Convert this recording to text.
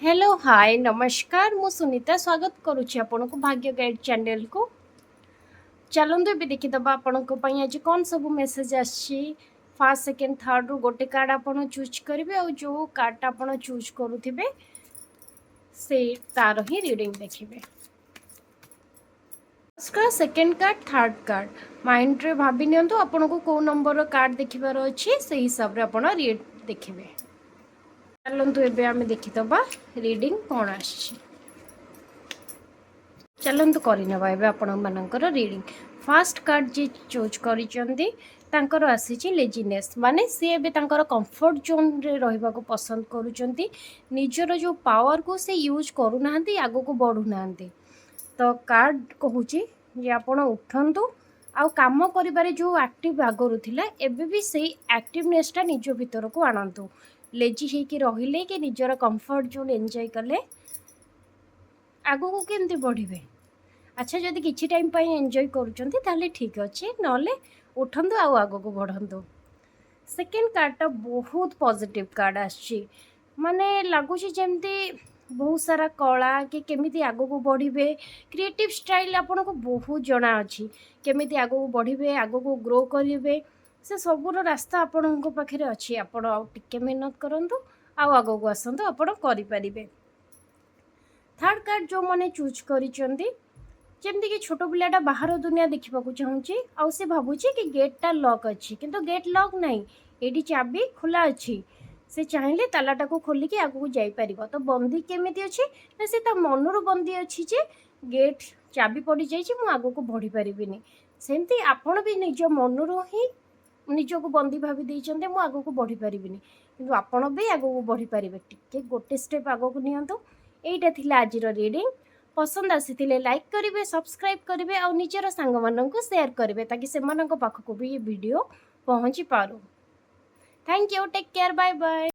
Hello hi नमस्कार मु सुनीता स्वागत करुच्ची आपन को भाग्य गाइड चैनल को। चलते ए देखीदबा आपण आज कौन सब मेसेज आसी फर्स्ट सेकेंड थर्ड रु गोटे कार्ड आपन चूज करेंगे और जो कार्ड आप चूज करुवे से तार ही रीडिंग देखिए। Second card third card mind रे भाभी नियंतु आपन को कौ नंबर कार्ड देखिबार अच्छी से हिसाब रे आपन रीड देखिए। चलतु एबे आमे देखीदबा रीडिंग कौन आछि। चलतु करनेबा एबे आपण मानकर रीडिंग। फर्स्ट कार्ड जी चूज करिसेंती तांकर आसीची लेजीनेस माने सी एबे तांकर कंफर्ट जोन रे रहबा को पसंद करूचंती। निजर जो पावर को से यूज करू नाहंती आगो को बढ़ू नाहंती। तो कार्ड कहूची जे आपण उठंतु आ काम करिबारे जो एक्टिव आगरु थिला एबे भी सेही एक्टिवनेस टा निज भीतर को आनंतु। लेजी हेकी रहिले कि निजर कंफर्ट जोन एंजॉय कले आगो को केमती बढ़िबे। अच्छा जदि किछि टाइम पाई एंजॉय करूचंती ताले ठीक अछि नले उठंतु आ आगो को बढ़ंतु। सेकेंड कार्ड बहुत पॉजिटिव कार्ड आछि माने लागुछि जेमती बहुत सारा कला कि केमिति आगो को बढ़िबे क्रिएटिव स्टाइल आपन को बहुत जना अछि केमिति आगो को बढ़िबे आगो को ग्रो करिवे से सबुर रास्ता आपन को पाखरे अछि। आपन आ टिके मेहनत करंतु आ आगो को आसंतु आपन करि परिबे। थर्ड कार्ड जो माने चूज करिचंती जेमती कि छोट पिलाटा बाहर दुनिया देखा चाहूँगी आउ से भावुची कि गेटा लॉक अच्छी किंतु गेट लॉक नहीं ये चाबी खोला अच्छी से चाहिए तालाटा को खोलिकी आगू जापर तो बंदी केमी अच्छी ना से मनर बंदी अच्छी जे गेट चाबी पड़ जाइए आगू को बढ़ी पारिनी सेमती आपण भी निज मनर ही निजक बंदी भावी देते आगू को बढ़ी पारिनी किंतु आपण भी आगू को बढ़ी पारे टिके गोटे स्टेप आगू को नियंतु। एटा थिला आजिर रीडिंग पसंद आसी लाइक करेंगे सब्सक्राइब करेंगे और निजर सांग मानक शेयर करेंगे ताकि से पाखक भी ये वीडियो पहुँची पारू। Thank you take care bye bye.